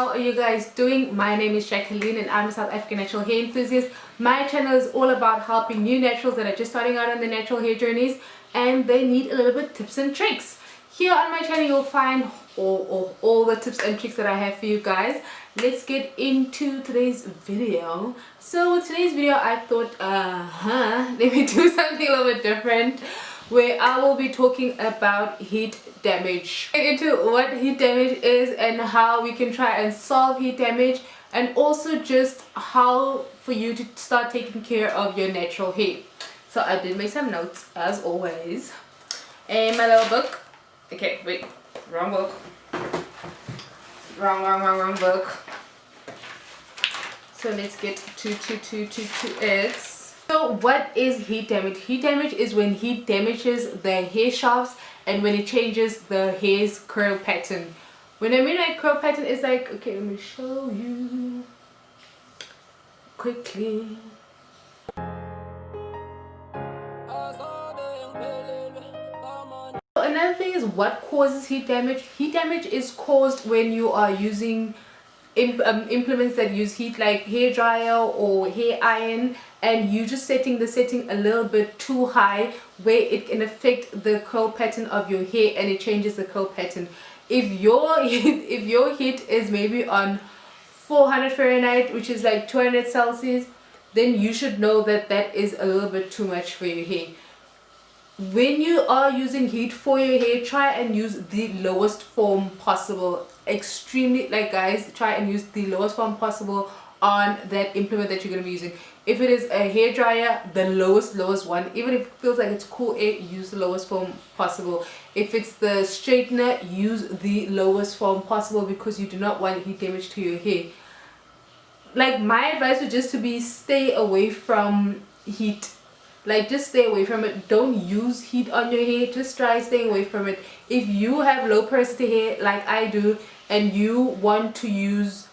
how are you guys doing? My name is Jacqueline and I'm a South African natural hair enthusiast. My channel is all about helping new naturals that are just starting out on their natural hair journeys and they need a little bit tips and tricks. Here on my channel you'll find all the tips and tricks that I have for you guys. Let's get into today's video. So with today's video I thought let me do something a little bit different, where I will be talking about heat damage. Into what heat damage is and how we can try and solve heat damage, and also just how for you to start taking care of your natural hair. So I did make some notes as always in my little book. Okay, wait, wrong book. Wrong book. So let's get to it. So what is heat damage? Heat damage is when heat damages the hair shafts and when it changes the hair's curl pattern. When I mean like curl pattern, is like, okay, let me show you quickly. Another thing is what causes heat damage. Heat damage is caused when you are using implements that use heat, like hair dryer or hair iron, and you just setting the setting a little bit too high where it can affect the curl pattern of your hair and it changes the curl pattern. If your heat is maybe on 400 Fahrenheit, which is like 200 Celsius, then you should know that that is a little bit too much for your hair. When you are using heat for your hair, try and use the lowest form possible. Extremely, like guys, try and use the lowest form possible on that implement that you're going to be using. If it is a hair dryer, the lowest one. Even if it feels like it's cool air, use the lowest form possible. If it's the straightener, use the lowest form possible, because you do not want heat damage to your hair. Like my advice would just to be stay away from heat. Like just stay away from it. Don't use heat on your hair. Just try staying away from it. If you have low porosity hair like I do and you want to use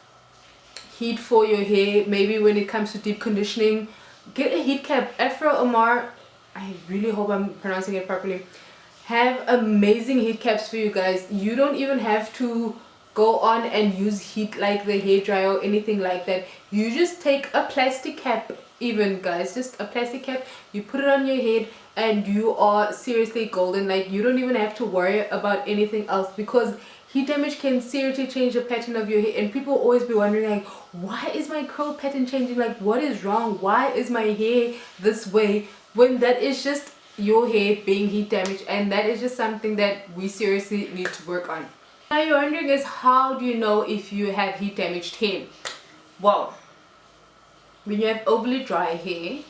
heat for your hair, maybe when it comes to deep conditioning, get a heat cap. Afro Omar, I really hope I'm pronouncing it properly, have amazing heat caps for you guys. You don't even have to go on and use heat like the hair dryer or anything like that. You just take a plastic cap, even guys, just a plastic cap, you put it on your head and you are seriously golden. Like you don't even have to worry about anything else, because heat damage can seriously change the pattern of your hair. And people always be wondering like, why is my curl pattern changing? Like what is wrong? Why is my hair this way? When that is just your hair being heat damaged, and that is just something that we seriously need to work on. Now you're wondering is, how do you know if you have heat damaged hair? Well, when you have overly dry hair,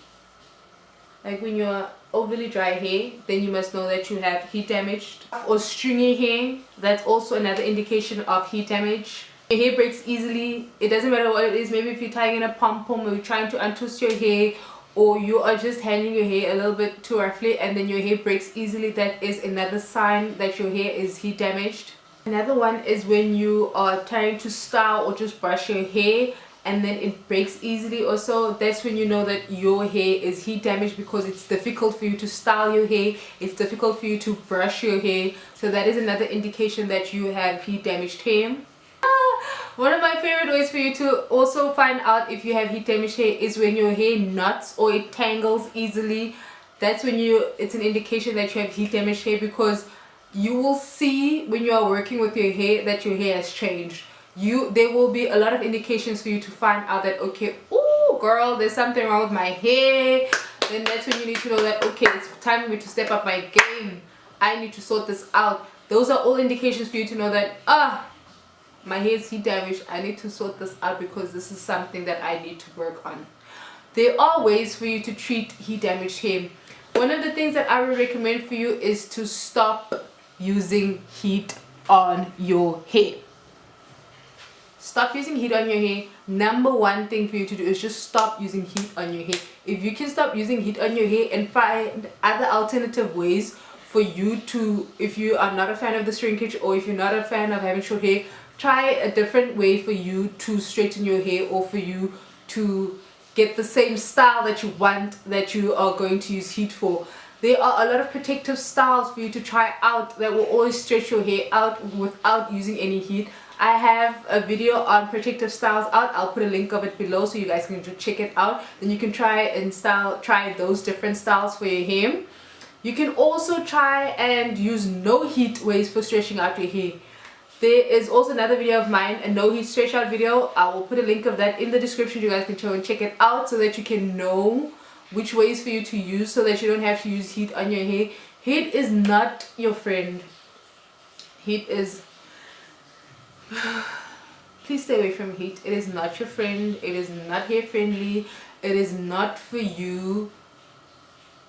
like when you're overly dry hair, then you must know that you have heat damaged. Or stringy hair, that's also another indication of heat damage. Your hair breaks easily. It doesn't matter what it is. Maybe if you're tying in a pom-pom or you're trying to untwist your hair, or you are just handling your hair a little bit too roughly and then your hair breaks easily, that is another sign that your hair is heat damaged. Another one is when you are trying to style or just brush your hair and then it breaks easily also. That's when you know that your hair is heat damaged, because it's difficult for you to style your hair, it's difficult for you to brush your hair. So that is another indication that you have heat damaged hair. One of my favorite ways for you to also find out if you have heat damaged hair is when your hair knots or it tangles easily. That's when it's an indication that you have heat damaged hair, because you will see when you are working with your hair that your hair has changed. There will be a lot of indications for you to find out that, okay, oh girl, there's something wrong with my hair. Then that's when you need to know that, okay, it's time for me to step up my game. I need to sort this out. Those are all indications for you to know that, my hair is heat damaged. I need to sort this out, because this is something that I need to work on. There are ways for you to treat heat damaged hair. One of the things that I would recommend for you is to stop using heat on your hair. Stop using heat on your hair. Number one thing for you to do is just stop using heat on your hair. If you can stop using heat on your hair and find other alternative ways for you to, if you are not a fan of the shrinkage or if you're not a fan of having short hair, try a different way for you to straighten your hair, or for you to get the same style that you want, that you are going to use heat for. There are a lot of protective styles for you to try out that will always stretch your hair out without using any heat. I have a video on protective styles out. I'll put a link of it below so you guys can just check it out. Then you can try those different styles for your hair. You can also try and use no heat ways for stretching out your hair. There is also another video of mine, a no heat stretch out video. I will put a link of that in the description. You guys can go and check it out so that you can know which ways for you to use, so that you don't have to use heat on your hair. Heat is not your friend. Heat is please stay away from heat. It is not your friend. It is not hair friendly. It is not for you.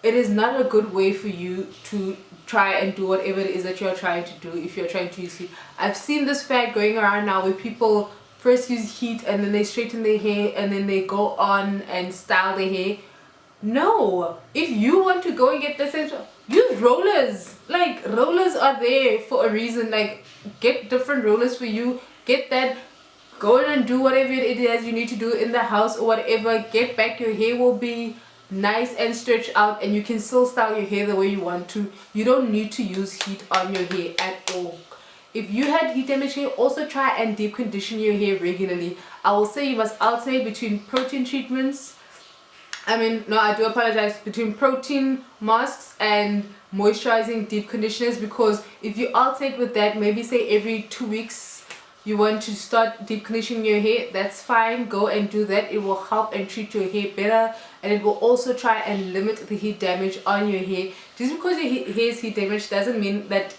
It is not a good way for you to try and do whatever it is that you're trying to do if you're trying to use heat. I've seen this fad going around now where people first use heat and then they straighten their hair and then they go on and style their hair. No, if you want to go and get the same, use rollers. Like, rollers are there for a reason. Like, get different rollers for you. Get that. Go in and do whatever it is you need to do in the house or whatever. Get back. Your hair will be nice and stretched out, and you can still style your hair the way you want to. You don't need to use heat on your hair at all. If you had heat damage hair, also try and deep condition your hair regularly. I will say you must alternate between protein treatments. I do apologize, between protein masks and moisturizing deep conditioners, because if you alternate with that, maybe say every 2 weeks you want to start deep conditioning your hair, that's fine. Go and do that. It will help and treat your hair better, and it will also try and limit the heat damage on your hair. Just because your hair is heat damaged doesn't mean that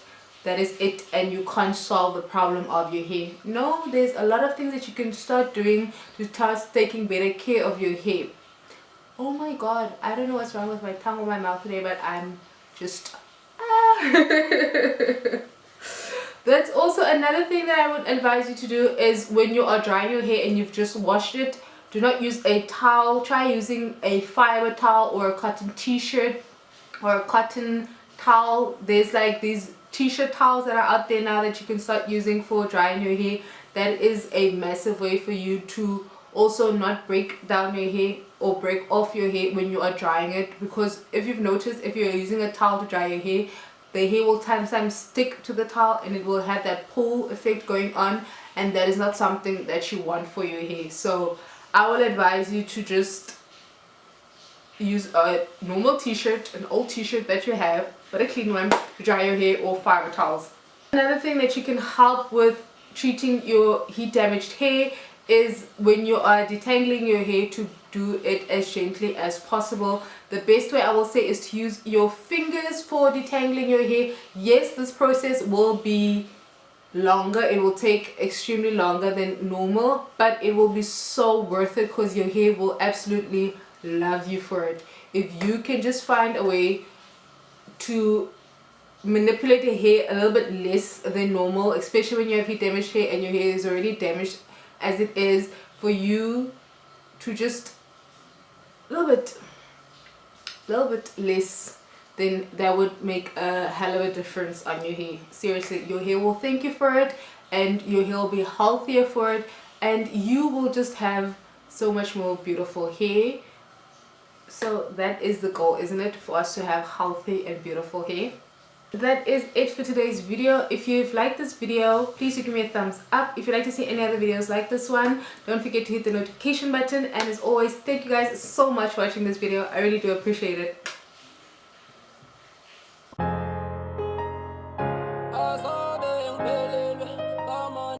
is it and you can't solve the problem of your hair. No, there's a lot of things that you can start doing to start taking better care of your hair. Oh my god, I don't know what's wrong with my tongue or my mouth today, but I'm just That's also another thing that I would advise you to do, is when you are drying your hair and you've just washed it, do not use a towel. Try using a fiber towel or a cotton t-shirt or a cotton towel. There's like these t-shirt towels that are out there now that you can start using for drying your hair. That is a massive way for you to also not break down your hair or break off your hair when you are drying it, because if you've noticed, if you're using a towel to dry your hair, the hair will sometimes stick to the towel and it will have that pull effect going on, and that is not something that you want for your hair. So I would advise you to just use a normal t-shirt, an old t-shirt that you have, but a clean one, to dry your hair, or fiber towels. Another thing that you can help with treating your heat damaged hair is when you are detangling your hair, to do it as gently as possible. The best way I will say is to use your fingers for detangling your hair. Yes, this process will be longer. It will take extremely longer than normal, but it will be so worth it, because your hair will absolutely love you for it. If you can just find a way to manipulate your hair a little bit less than normal, especially when you have heat damaged hair and your hair is already damaged as it is, for you to just a little bit less, then that would make a hell of a difference on your hair. Seriously, your hair will thank you for it, and your hair will be healthier for it, and you will just have so much more beautiful hair. So that is the goal, isn't it, for us to have healthy and beautiful hair? That is it for today's video. If you've liked this video, please do give me a thumbs up. If you'd like to see any other videos like this one, don't forget to hit the notification button. And as always, thank you guys so much for watching this video. I really do appreciate it.